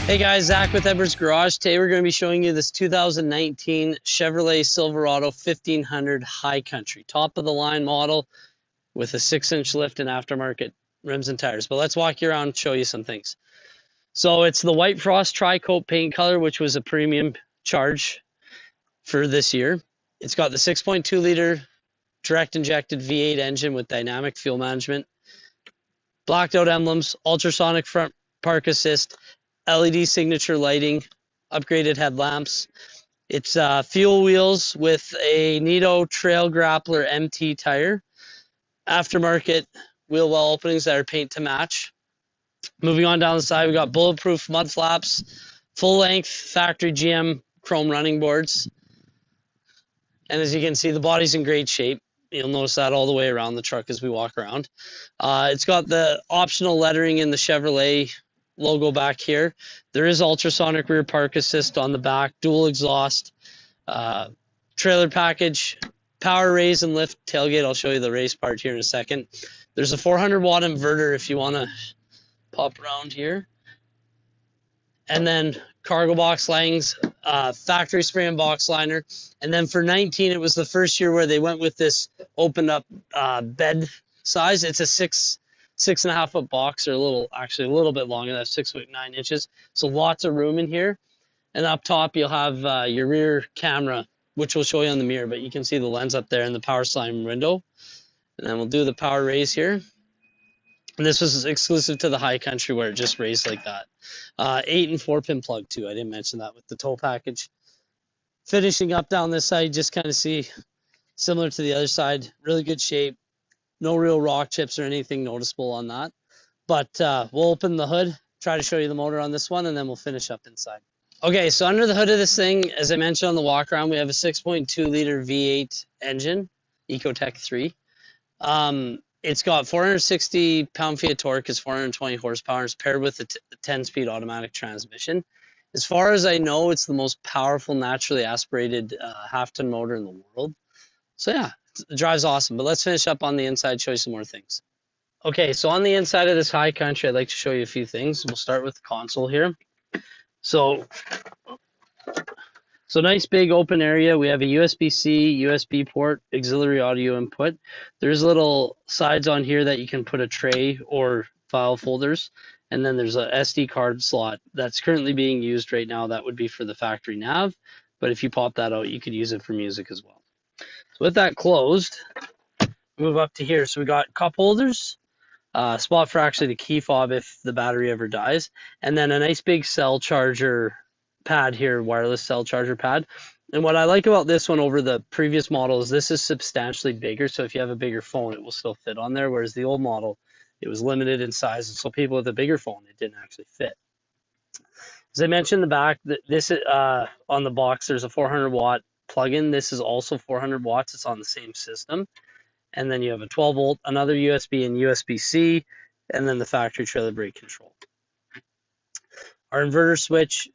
Hey guys, Zach with Edwards Garage. Today we're going to be showing you this 2019 Chevrolet Silverado 1500 High Country. Top of the line model with a 6-inch lift and aftermarket rims and tires. But let's walk you around and show you some things. So it's the White Frost Tri-Coat paint color, which was a premium charge for this year. It's got the 6.2 liter direct injected V8 engine with dynamic fuel management, blacked out emblems, ultrasonic front park assist, LED signature lighting, upgraded headlamps. It's fuel wheels with a Nitto Trail Grappler MT tire, aftermarket wheel well openings that are paint to match. Moving on down the side, we got bulletproof mud flaps, full length factory GM chrome running boards. And as you can see, the body's in great shape. You'll notice that all the way around the truck as we walk around. It's got the optional lettering in the Chevrolet logo back here. There is ultrasonic rear park assist on the back, dual exhaust, trailer package, power raise and lift tailgate. I'll show you the raise part here in a second. There's a 400 watt inverter if you want to pop around here. And then cargo box linings, factory spray and box liner. And then for 19, it was the first year where they went with this opened up bed size. It's a 6.5 foot box, or a little bit longer. That's 6 foot 9 inches. So lots of room in here. And up top, you'll have your rear camera, which we'll show you on the mirror, but you can see the lens up there and the power slide window. And then we'll do the power raise here. And this was exclusive to the High Country where it just raised like that. 8 and 4 pin plug too. I didn't mention that with the tow package. Finishing up down this side, just kind of see similar to the other side. Really good shape. No real rock chips or anything noticeable on that. But we'll open the hood, try to show you the motor on this one, and then we'll finish up inside. Okay, so under the hood of this thing, as I mentioned on the walk around, we have a 6.2 liter V8 engine, Ecotec 3. It's got 460 pound-feet of torque, is 420 horsepower, and it's paired with a 10-speed automatic transmission. As far as I know, it's the most powerful naturally aspirated half-ton motor in the world. So yeah, it drives awesome. But let's finish up on the inside, show you some more things. Okay, so on the inside of this High Country, I'd like to show you a few things. We'll start with the console here. So nice big open area. We have a USB-C, USB port, auxiliary audio input. There's little sides on here that you can put a tray or file folders. And then there's a SD card slot that's currently being used right now. That would be for the factory nav. But if you pop that out, you could use it for music as well. So with that closed, move up to here. So we got cup holders, spot for actually the key fob if the battery ever dies. And then a nice big cell charger pad here, wireless cell charger pad. And what I like about this one over the previous model is this is substantially bigger, so if you have a bigger phone it will still fit on there, whereas the old model it was limited in size, and so people with a bigger phone it didn't actually fit. As I mentioned in the back, this on the box there's a 400 watt plug-in. This is also 400 watts. It's on the same system. And then you have a 12 volt, another USB and USB-C, and then the factory trailer brake control. Our inverter switch,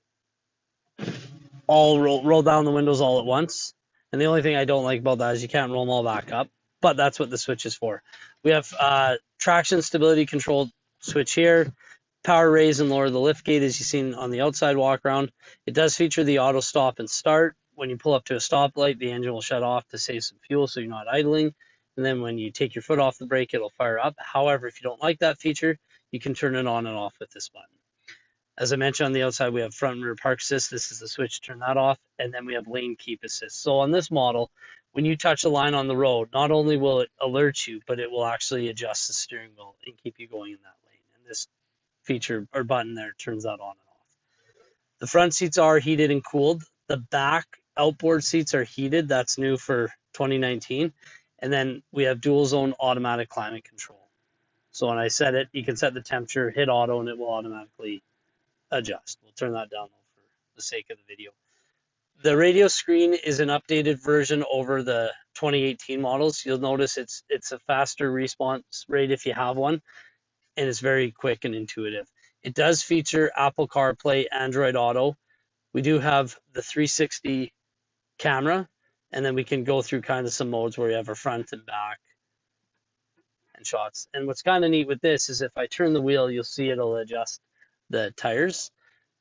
all roll down the windows all at once. And the only thing I don't like about that is you can't roll them all back up, but that's what the switch is for. We have traction stability control switch here, power raise and lower the lift gate as you've seen on the outside walk around. It does feature the auto stop and start. When you pull up to a stoplight, the engine will shut off to save some fuel so you're not idling. And then when you take your foot off the brake, it'll fire up. However, if you don't like that feature, you can turn it on and off with this button. As I mentioned on the outside, we have front and rear park assist. This is the switch to turn that off. And then we have lane keep assist. So on this model, when you touch a line on the road, not only will it alert you, but it will actually adjust the steering wheel and keep you going in that lane. And this feature or button there turns that on and off. The front seats are heated and cooled. The back outboard seats are heated. That's new for 2019. And then we have dual zone automatic climate control. So when I set it, you can set the temperature, hit auto, and it will automatically adjust. We'll turn that down for the sake of the video. The radio screen is an updated version over the 2018 models. You'll notice it's a faster response rate if you have one, and it's very quick and intuitive. It does feature Apple CarPlay, Android Auto. We do have the 360 camera, and then we can go through kind of some modes where you have a front and back and shots. And what's kind of neat with this is if I turn the wheel, you'll see it'll adjust the tires.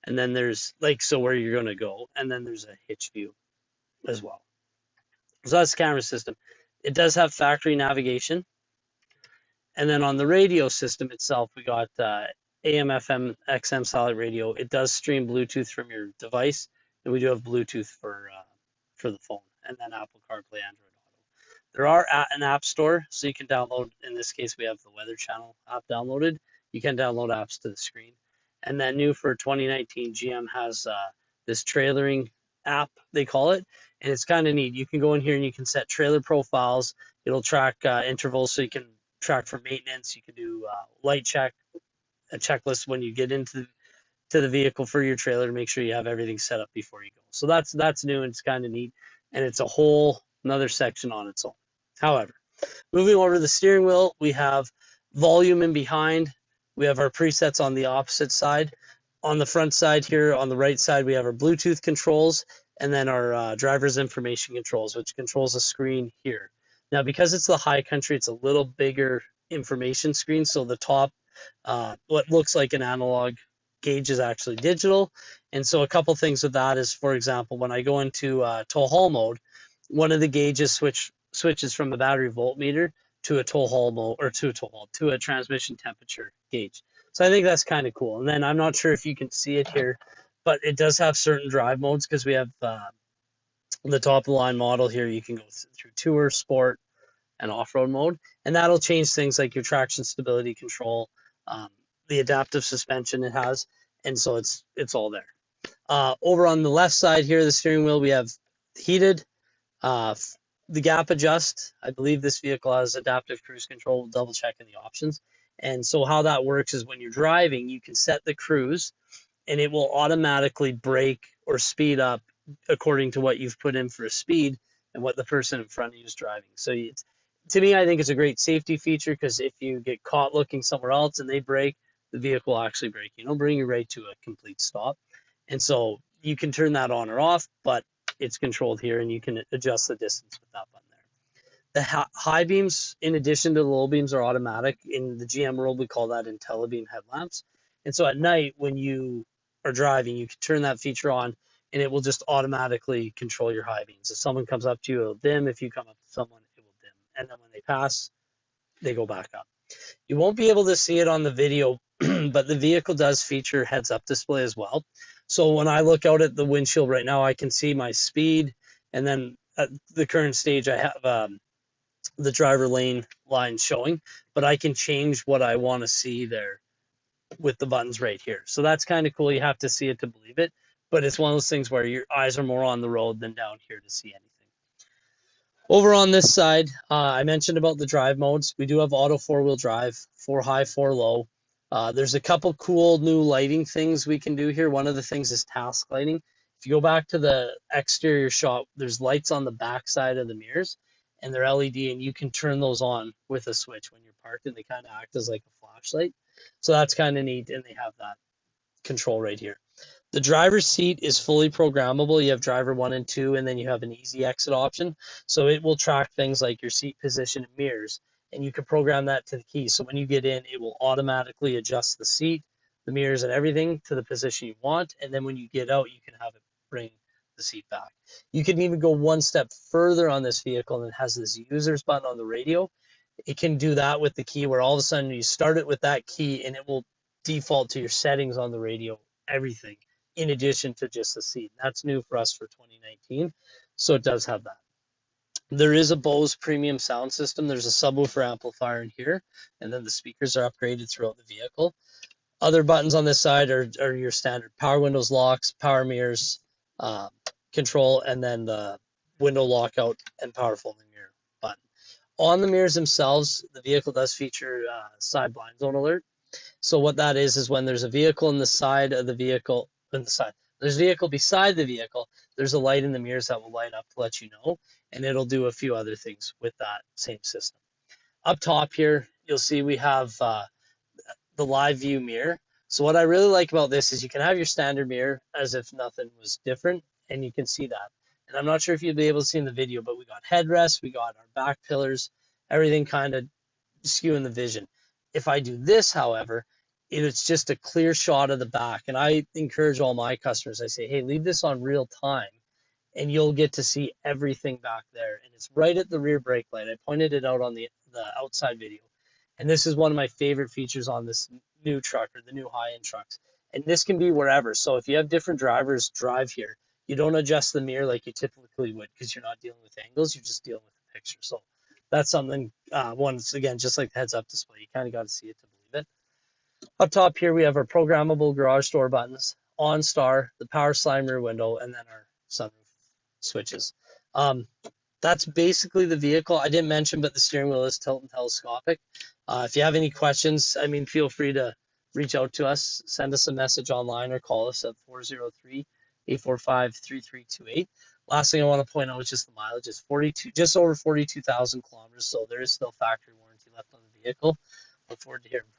and then there's like, so where you're going to go, and then there's a hitch view as well. So that's the camera system. It does have factory navigation. And then on the radio system itself, we got AM, FM, XM satellite radio. It does stream Bluetooth from your device, and we do have Bluetooth for the phone, and then Apple CarPlay, Android Auto. There are an app store, so you can download. In this case, we have the Weather Channel app downloaded. You can download apps to the screen. And then new for 2019, GM has this trailering app, they call it, and it's kind of neat. You can go in here and you can set trailer profiles. It'll track intervals, so you can track for maintenance. You can do light check, a checklist when you get into the vehicle for your trailer to make sure you have everything set up before you go. So that's new, and it's kind of neat, and it's a whole another section on its own. However, moving over to the steering wheel, we have volume in behind. We have our presets on the opposite side. On the front side here, on the right side, we have our Bluetooth controls, and then our driver's information controls, which controls the screen here. Now, because it's the high country, it's a little bigger information screen. So the top, what looks like an analog gauge is actually digital. And so a couple things with that is, for example, when I go into tow haul mode, one of the gauges switches from a battery voltmeter to a tow haul mode, or to a transmission temperature gauge. So I think that's kind of cool. And then I'm not sure if you can see it here, but it does have certain drive modes, because we have the top of the line model here. You can go through Tour, Sport, and off-road mode, and that'll change things like your traction stability control, the adaptive suspension it has, and so it's all there. Over on the left side here, the steering wheel, we have heated, the gap adjust. I believe this vehicle has adaptive cruise control. We'll double check in the options. And so how that works is when you're driving, you can set the cruise, and it will automatically brake or speed up according to what you've put in for a speed and what the person in front of you is driving. So to me, I think it's a great safety feature, because if you get caught looking somewhere else and they brake, the vehicle will actually brake. Bring you right to a complete stop. And so you can turn that on or off, but it's controlled here, and you can adjust the distance with that button there. The high beams, in addition to the low beams, are automatic. In the GM world, we call that IntelliBeam headlamps. And so at night, when you are driving, you can turn that feature on, and it will just automatically control your high beams. If someone comes up to you, it'll dim. If you come up to someone, it will dim. And then when they pass, they go back up. You won't be able to see it on the video, but the vehicle does feature heads-up display as well. So when I look out at the windshield right now, I can see my speed, and then at the current stage, I have the driver lane line showing, but I can change what I want to see there with the buttons right here. So that's kind of cool. You have to see it to believe it, but it's one of those things where your eyes are more on the road than down here to see anything. Over on this side, I mentioned about the drive modes. We do have auto 4-wheel drive, 4 high, 4 low. There's a couple cool new lighting things we can do here. One of the things is task lighting. If you go back to the exterior shot, there's lights on the back side of the mirrors, and they're LED, and you can turn those on with a switch when you're parked, and they kind of act as like a flashlight. So that's kind of neat, and they have that control right here. The driver's seat is fully programmable. You have driver 1 and 2, and then you have an easy exit option. So it will track things like your seat position and mirrors, and you can program that to the key. So when you get in, it will automatically adjust the seat, the mirrors, and everything to the position you want. And then when you get out, you can have it bring the seat back. You can even go one step further on this vehicle, and it has this users button on the radio. It can do that with the key, where all of a sudden you start it with that key, and it will default to your settings on the radio, everything, in addition to just the seat. That's new for us for 2019, so it does have that. There is a Bose premium sound system. There's a subwoofer amplifier in here, and then the speakers are upgraded throughout the vehicle. Other buttons on this side are your standard power windows locks, power mirrors, control, and then the window lockout and power folding mirror button. On the mirrors themselves, the vehicle does feature side blind zone alert. So what that is when there's a vehicle in the side of the vehicle, there's a vehicle beside the vehicle, there's a light in the mirrors that will light up to let you know, and it'll do a few other things with that same system. Up top here, you'll see we have the live view mirror. So what I really like about this is you can have your standard mirror as if nothing was different, and you can see that. And I'm not sure if you'll be able to see in the video, but we got headrests, we got our back pillars, everything kind of skewing the vision. If I do this, however, it's just a clear shot of the back. And I encourage all my customers, I say, hey, leave this on real time and you'll get to see everything back there. And it's right at the rear brake light. I pointed it out on the outside video. And this is one of my favorite features on this new truck or the new high-end trucks. And this can be wherever. So if you have different drivers drive here, you don't adjust the mirror like you typically would because you're not dealing with angles, you're just dealing with the picture. So that's something, once again, just like the heads-up display, you kind of got to see it to believe it. Up top here, we have our programmable garage door buttons, OnStar, the power slide rear window, and then our sunroof switches. That's basically the vehicle. I didn't mention, but the steering wheel is tilt and telescopic. If you have any questions, I mean, feel free to reach out to us, send us a message online, or call us at 403-845-3328. Last thing I want to point out is just the mileage is just over 42,000 kilometers, so there is still factory warranty left on the vehicle. Look forward to hearing from you.